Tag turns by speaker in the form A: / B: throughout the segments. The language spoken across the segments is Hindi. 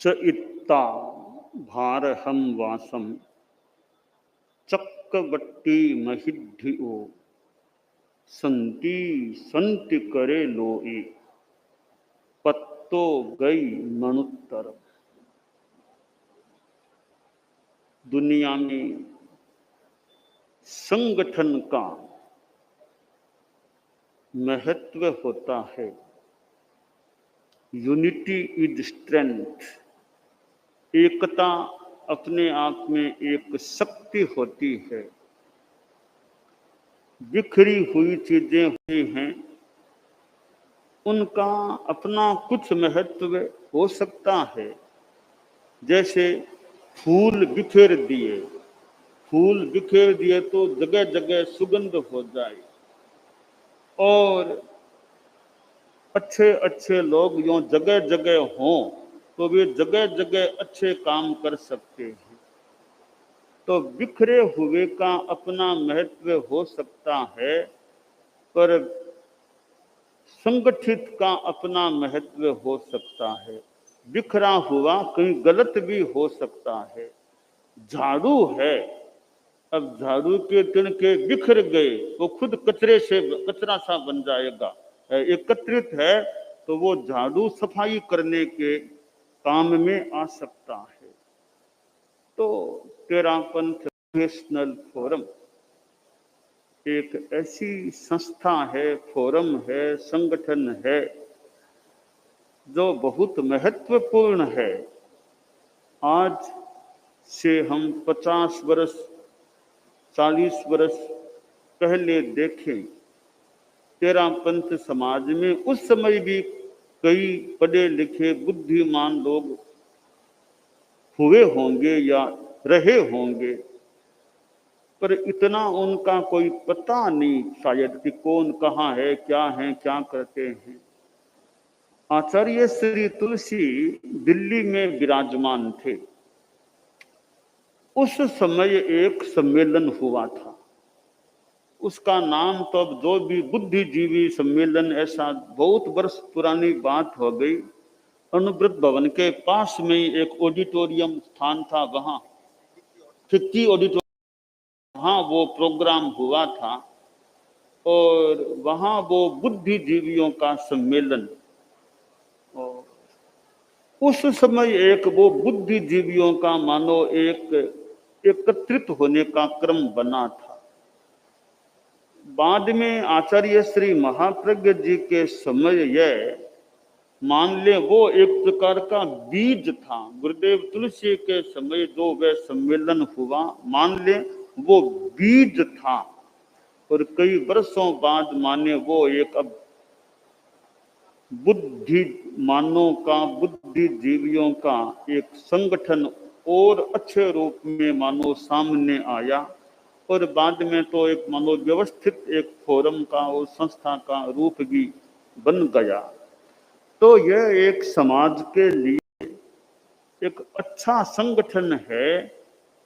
A: च इत्ता भारहम वासम चक्रवट्टी महिध्यो संति संति करे लोए पत्तो गई मनुत्तर। दुनिया में संगठन का महत्व होता है। Unity is strength. एकता अपने आप में एक शक्ति होती है। बिखरी हुई चीजें हुई हैं, उनका अपना कुछ महत्व हो सकता है। जैसे फूल बिखेर दिए, फूल बिखेर दिए तो जगह जगह सुगंध हो जाए, और अच्छे अच्छे लोग यूं जगह जगह हों तो वे जगह जगह अच्छे काम कर सकते हैं। तो बिखरे हुए का अपना महत्व हो सकता है, पर संगठित का अपना महत्व हो सकता है। बिखरा हुआ कहीं गलत भी हो सकता है। झाड़ू है, अब झाड़ू के तिनके बिखर गए तो खुद कचरे से कचरा सा बन जाएगा। एकत्रित है तो वो झाड़ू सफाई करने के काम में आ सकता है। तो तेरापंथ नेशनल फोरम एक ऐसी संस्था है, फोरम है, संगठन है जो बहुत महत्वपूर्ण है। आज से हम 50 वर्ष 40 वर्ष पहले देखें, तेरापंथ समाज में उस समय भी कई पढ़े लिखे बुद्धिमान लोग हुए होंगे या रहे होंगे, पर इतना उनका कोई पता नहीं शायद कि कौन कहाँ है, क्या करते हैं। आचार्य श्री तुलसी दिल्ली में विराजमान थे। उस समय एक सम्मेलन हुआ था, उसका नाम तो अब जो भी बुद्धिजीवी सम्मेलन, ऐसा बहुत वर्ष पुरानी बात हो गई। अनुव्रत भवन के पास में एक ऑडिटोरियम स्थान था, वहां फिक्की ऑडिटोरियम, वहां वो प्रोग्राम हुआ था, और वहां वो बुद्धिजीवियों का सम्मेलन। और उस समय एक वो बुद्धिजीवियों का मानो एक एकत्रित होने का क्रम बना था। बाद में आचार्य श्री महाप्रज्ञ जी के समय यह मान ले वो एक प्रकार का बीज था। गुरुदेव तुलसी के समय जो वह सम्मेलन हुआ, मान ले वो बीज था, और कई वर्षों बाद माने वो एक अब बुद्धिमानों का, बुद्धिजीवियों का एक संगठन और अच्छे रूप में मानो सामने आया, और बाद में तो एक मानो व्यवस्थित एक फोरम का और संस्था का रूप भी बन गया। तो यह एक समाज के लिए एक अच्छा संगठन है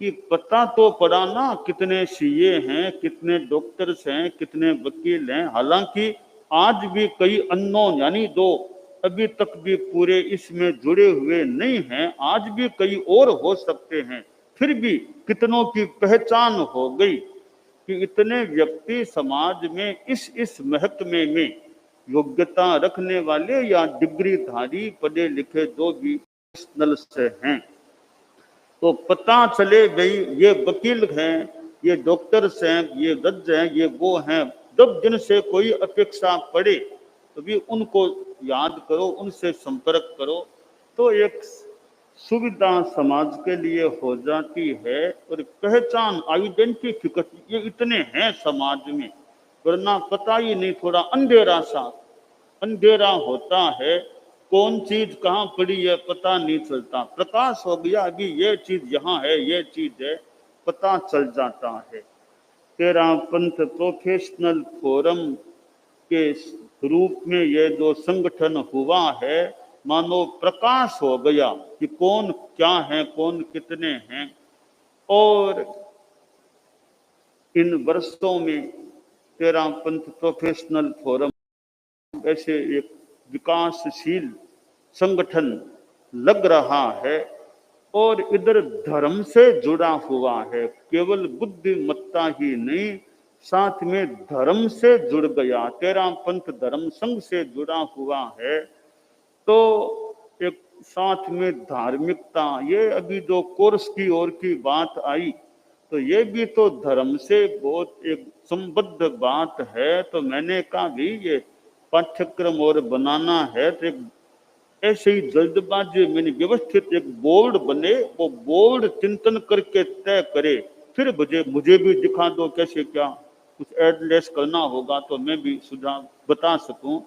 A: कि पता तो पड़ा ना कितने सीए हैं, कितने डॉक्टर्स हैं, कितने वकील हैं। हालांकि आज भी कई अननोन, यानी जो अभी तक भी पूरे इसमें जुड़े हुए नहीं हैं, आज भी कई और हो सकते हैं। फिर भी कितनों की पहचान हो गई कि इतने व्यक्ति समाज में इस महकमे में योग्यता रखने वाले या डिग्रीधारी पढ़े लिखे जो भी प्रोफेशनल से हैं, तो पता चले भाई ये वकील हैं, ये डॉक्टर्स हैं, ये जज हैं, ये वो हैं। जब जिनसे कोई अपेक्षा पड़े तो भी उनको याद करो, उनसे संपर्क करो, तो एक सुविधा समाज के लिए हो जाती है। और पहचान, आइडेंटिफिकेशन, ये इतने हैं समाज में, वरना पता ही नहीं, थोड़ा अंधेरा होता है। कौन चीज कहाँ पड़ी है पता नहीं चलता। प्रकाश हो गया, अभी ये चीज यहाँ है, ये चीज है, पता चल जाता है। तेरापंथ प्रोफेशनल फोरम के रूप में ये जो संगठन हुआ है, मानो प्रकाश हो गया कि कौन क्या है, कौन कितने हैं। और इन वर्षों में तेरापंथ प्रोफेशनल फोरम ऐसे एक विकासशील संगठन लग रहा है और इधर धर्म से जुड़ा हुआ है, केवल बुद्धिमत्ता ही नहीं, साथ में धर्म से जुड़ गया, तेरा पंथ धर्म संघ से जुड़ा हुआ है। तो एक साथ में धार्मिकता, ये अभी जो कोर्स की ओर की बात आई, तो ये भी तो धर्म से बहुत एक संबद्ध बात है। तो मैंने कहा भी ये पाठ्यक्रम और बनाना है तो एक ऐसे ही जल्दबाजी मैंने व्यवस्थित एक बोर्ड बने, वो बोर्ड चिंतन करके तय करे, फिर मुझे भी दिखा दो कैसे क्या कुछ एडलेस करना होगा तो मैं भी सुझाव बता सकूं।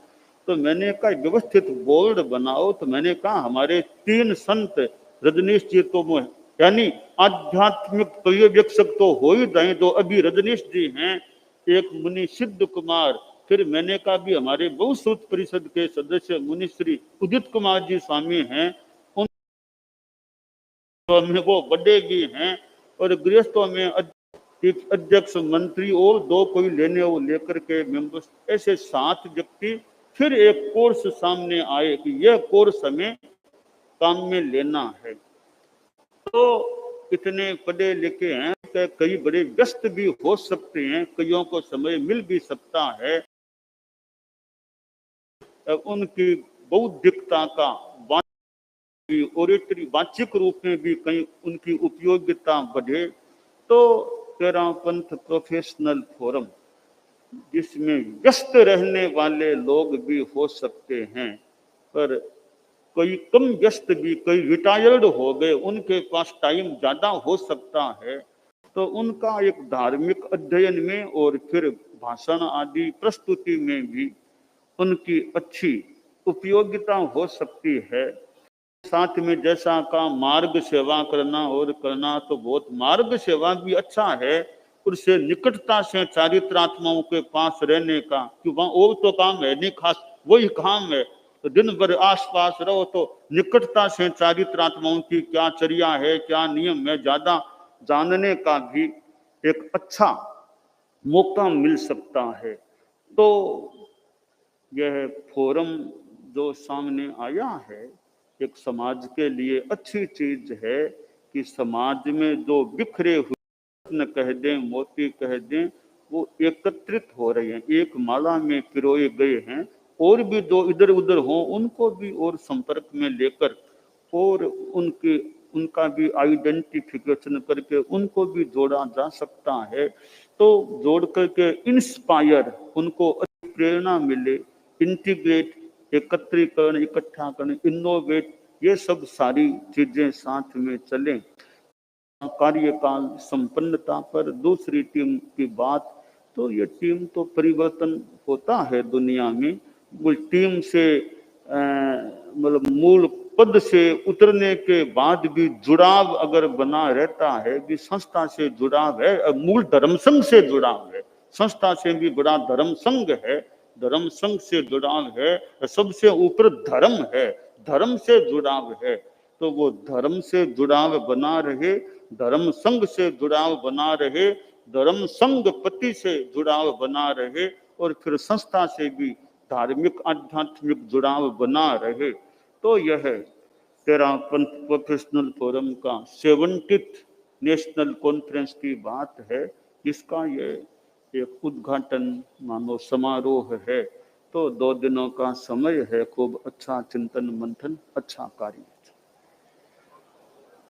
A: तो मैंने कहा व्यवस्थित बोर्ड बनाओ। तो मैंने कहा हमारे 3 संत रजनीश जी तो यानी आध्यात्मिक पर्यवेक्षक तो हो ही जाए, जो अभी रजनीश जी हैं, एक मुनि सिद्ध कुमार, फिर मैंने कहा भी हमारे बहुश्रुत परिषद के सदस्य मुनि श्री उदित कुमार जी स्वामी हैं, उन में वो बड़े भी हैं, और गृहस्थों में अध्यक्ष मंत्री और 2 कोई लेने वो लेकर के मेंबर्स, ऐसे 7 व्यक्ति। फिर एक कोर्स सामने आए कि यह कोर्स हमें काम में लेना है। तो इतने पढ़े लिखे हैं कि कई बड़े व्यस्त भी हो सकते हैं, कईयों को समय मिल भी सकता है, उनकी बौद्धिकता का ओरेटरी वाचिक रूप में भी कहीं उनकी उपयोगिता बढ़े। तो तेरा पंथ प्रोफेशनल फोरम, जिसमें व्यस्त रहने वाले लोग भी हो सकते हैं, पर कोई कम व्यस्त भी, कोई रिटायर्ड हो गए, उनके पास टाइम ज्यादा हो सकता है, तो उनका एक धार्मिक अध्ययन में और फिर भाषण आदि प्रस्तुति में भी उनकी अच्छी उपयोगिता हो सकती है। साथ में जैसा का मार्ग सेवा करना और करना, तो बहुत मार्ग सेवा भी अच्छा है, उससे निकटता से चारित्रात्माओं के पास रहने का, कि वहां और तो काम है नहीं खास, वही काम है, तो दिन भर आसपास रहो तो निकटता से चारित्रात्माओं की क्या चर्या है, क्या नियम है, ज्यादा जानने का भी एक अच्छा मौका मिल सकता है। तो यह फोरम जो सामने आया है, एक समाज के लिए अच्छी चीज है कि समाज में जो बिखरे हुए न कह दें, मोती कह दें, वो एकत्रित हो रहे हैं, एक माला में पिरोए गए हैं, और भी जो इधर उधर हो उनको भी और संपर्क में लेकर और उनका भी आइडेंटिफिकेशन करके उनको भी जोड़ा जा सकता है। तो जोड़ करके इंस्पायर, उनको प्रेरणा मिले, इंटीग्रेट, एकत्रीकरण, इकट्ठा करने, इनोवेट, ये सब सारी चीजें साथ में चलें। कार्यकाल संपन्नता पर दूसरी टीम की बात, तो ये टीम तो परिवर्तन होता है दुनिया में, वो टीम से मतलब मूल पद से उतरने के बाद भी जुड़ाव अगर बना रहता है, कि संस्था से जुड़ाव है, मूल धर्म संघ से जुड़ाव है, संस्था से भी बड़ा धर्म संघ है, धर्म संघ से जुड़ाव है, सबसे ऊपर धर्म है, धर्म से जुड़ाव है, तो वो धर्म से जुड़ाव बना रहे, धर्म संघ से जुड़ाव बना रहे, धर्म संघ पति से जुड़ाव बना रहे, और फिर संस्था से भी धार्मिक आध्यात्मिक जुड़ाव बना रहे। तो यह तेरा पंथ प्रोफेशनल फोरम का 70th नेशनल कॉन्फ्रेंस की बात है, इसका ये एक उद्घाटन मानो समारोह है। तो 2 दिनों का समय है, खूब अच्छा चिंतन मंथन, अच्छा कार्य।